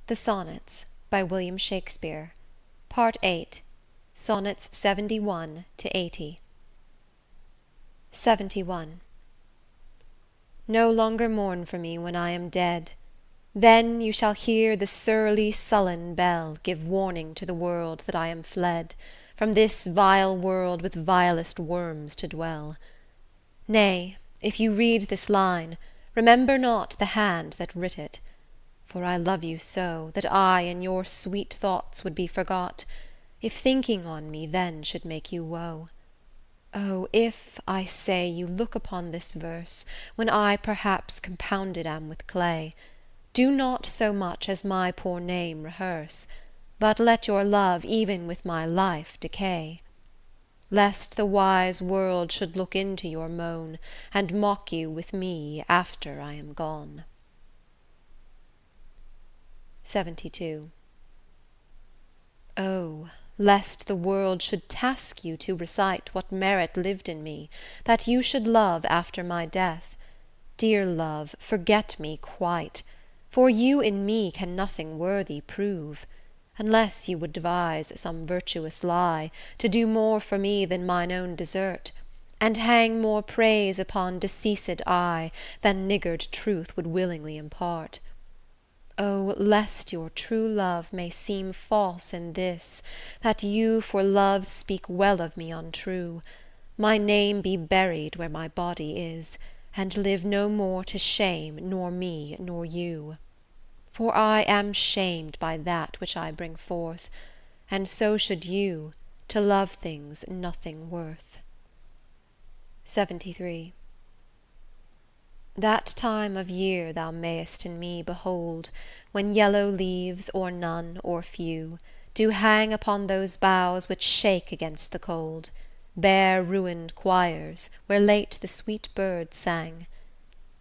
The Sonnets, by William Shakespeare. Part 8. Sonnets 71 to 80. 71. No longer mourn for me when I am dead. Then you shall hear the surly sullen bell give warning to the world that I am fled from this vile world with vilest worms to dwell. Nay, if you read this line, remember not the hand that writ it. For I love you so, that I in your sweet thoughts would be forgot, if thinking on me then should make you woe. Oh, if, I say, you look upon this verse, when I perhaps compounded am with clay, do not so much as my poor name rehearse, but let your love even with my life decay. Lest the wise world should look into your moan, and mock you with me after I am gone. 72. Oh, lest the world should task you to recite what merit lived in me, that you should love after my death. Dear love, forget me quite, for you in me can nothing worthy prove, unless you would devise some virtuous lie, to do more for me than mine own desert, and hang more praise upon deceased eye than niggard truth would willingly impart. Oh, lest your true love may seem false in this, that you for love speak well of me untrue, my name be buried where my body is, and live no more to shame nor me nor you. For I am shamed by that which I bring forth, and so should you, to love things nothing worth. 73. That time of year thou mayst in me behold, when yellow leaves, or none, or few, do hang upon those boughs which shake against the cold, bare ruined choirs, where late the sweet birds sang.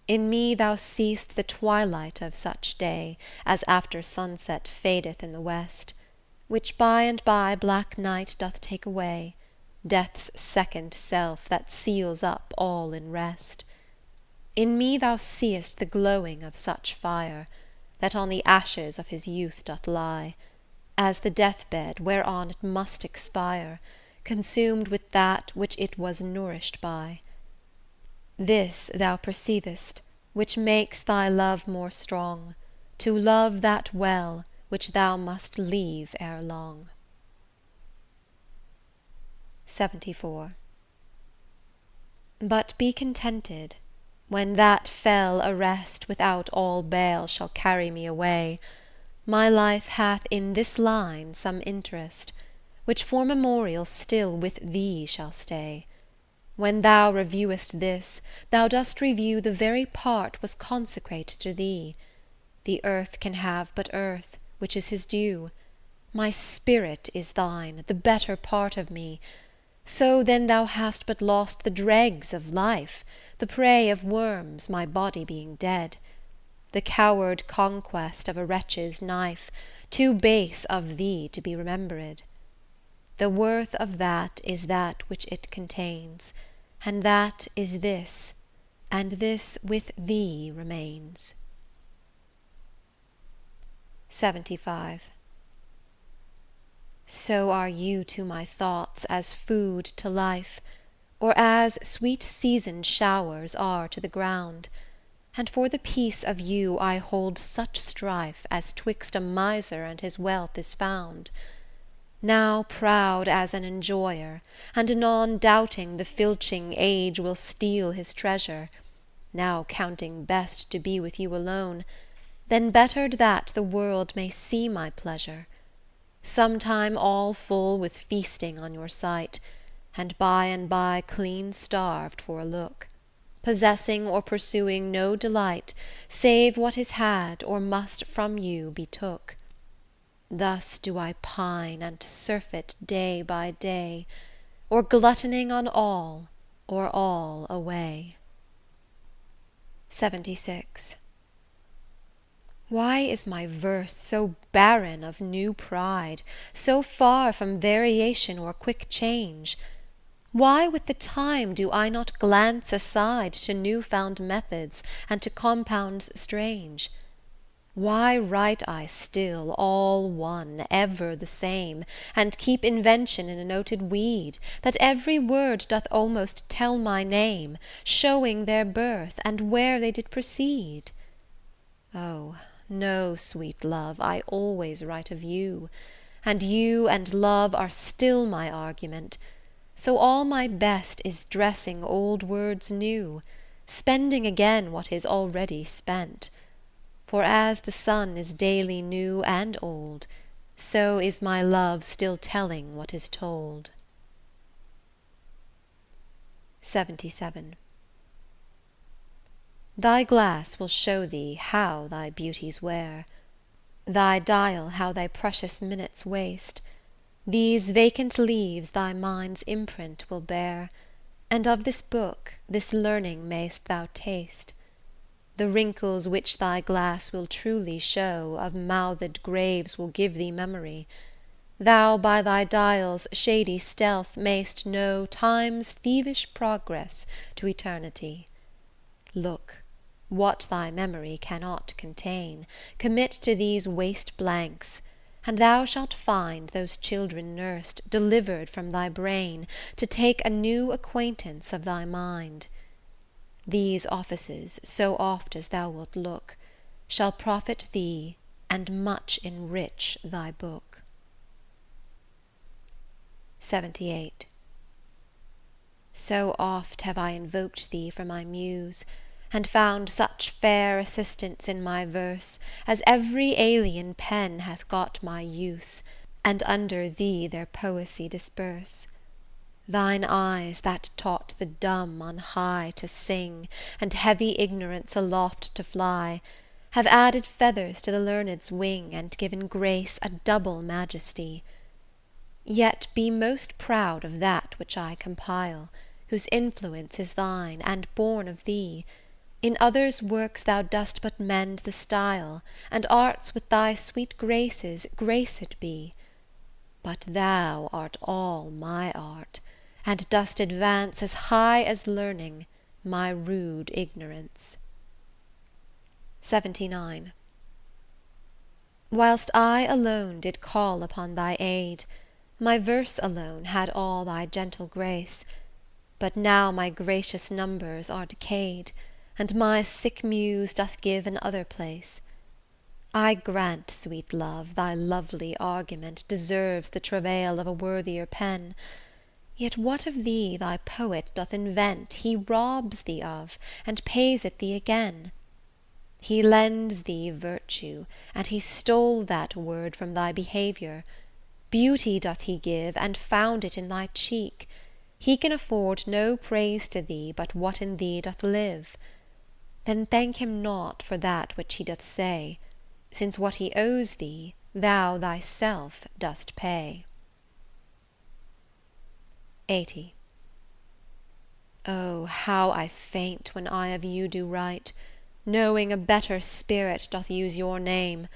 In me thou seest the twilight of such day, as after sunset fadeth in the west, which by and by black night doth take away, death's second self that seals up all in rest. In me thou seest the glowing of such fire, that on the ashes of his youth doth lie, as the death-bed whereon it must expire, consumed with that which it was nourished by. This thou perceivest, which makes thy love more strong, to love that well which thou must leave ere long. 74. But be contented, when that fell arrest without all bail shall carry me away, my life hath in this line some interest, which for memorial still with thee shall stay. When thou reviewest this, thou dost review the very part was consecrate to thee. The earth can have but earth, which is his due. My spirit is thine, the better part of me. So then thou hast but lost the dregs of life, the prey of worms, my body being dead. The coward conquest of a wretch's knife, too base of thee to be remembered. The worth of that is that which it contains, and that is this, and this with thee remains. 75. So are you to my thoughts as food to life, or as sweet seasoned showers are to the ground, and for the peace of you I hold such strife as twixt a miser and his wealth is found. Now proud as an enjoyer, and anon doubting the filching age will steal his treasure, now counting best to be with you alone, then bettered that the world may see my pleasure, sometime all full with feasting on your sight, and by clean starved for a look, possessing or pursuing no delight, save what is had or must from you be took. Thus do I pine and surfeit day by day, or gluttoning on all, or all away. 76. Why is my verse so barren of new pride, so far from variation or quick change? Why with the time do I not glance aside to new-found methods and to compounds strange? Why write I still all one, ever the same, and keep invention in a noted weed, that every word doth almost tell my name, showing their birth, and where they did proceed? Oh, no, sweet love, I always write of you, and you and love are still my argument, so all my best is dressing old words new, spending again what is already spent. For as the sun is daily new and old, so is my love still telling what is told. 77. Thy glass will show thee how thy beauties wear, thy dial how thy precious minutes waste. These vacant leaves thy mind's imprint will bear, and of this book, this learning mayst thou taste. The wrinkles which thy glass will truly show of mouthed graves will give thee memory. Thou by thy dial's shady stealth mayst know time's thievish progress to eternity. Look, what thy memory cannot contain, commit to these waste blanks, and thou shalt find those children nursed, delivered from thy brain, to take a new acquaintance of thy mind. These offices, so oft as thou wilt look, shall profit thee, and much enrich thy book. 78. So oft have I invoked thee for my muse, and found such fair assistance in my verse, as every alien pen hath got my use, and under thee their poesy disperse. Thine eyes, that taught the dumb on high to sing, and heavy ignorance aloft to fly, have added feathers to the learned's wing, and given grace a double majesty. Yet be most proud of that which I compile, whose influence is thine, and born of thee. In others' works thou dost but mend the style, and arts with thy sweet graces graced be. But thou art all my art, and dost advance as high as learning my rude ignorance. 79. Whilst I alone did call upon thy aid, my verse alone had all thy gentle grace. But now my gracious numbers are decayed, and my sick muse doth give an other place. I grant, sweet love, thy lovely argument deserves the travail of a worthier pen. Yet what of thee thy poet doth invent he robs thee of, and pays it thee again. He lends thee virtue, and he stole that word from thy behaviour. Beauty doth he give, and found it in thy cheek. He can afford no praise to thee but what in thee doth live. Then thank him not for that which he doth say, since what he owes thee thou thyself dost pay. 80. Oh, how I faint when I of you do write, knowing a better spirit doth use your name,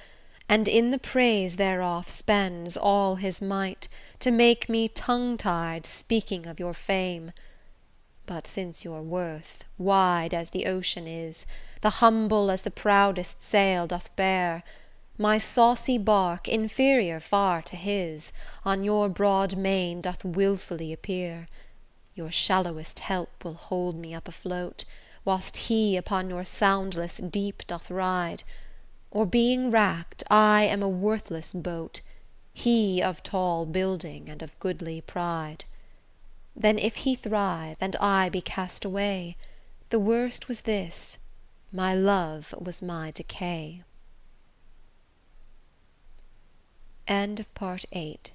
and in the praise thereof spends all his might, to make me tongue-tied speaking of your fame. But since your worth, wide as the ocean is, the humble as the proudest sail doth bear, my saucy bark, inferior far to his, on your broad main doth wilfully appear. Your shallowest help will hold me up afloat, whilst he upon your soundless deep doth ride. Or being wracked, I am a worthless boat, he of tall building and of goodly pride. Then if he thrive, and I be cast away, the worst was this, my love was my decay. End of Part 8.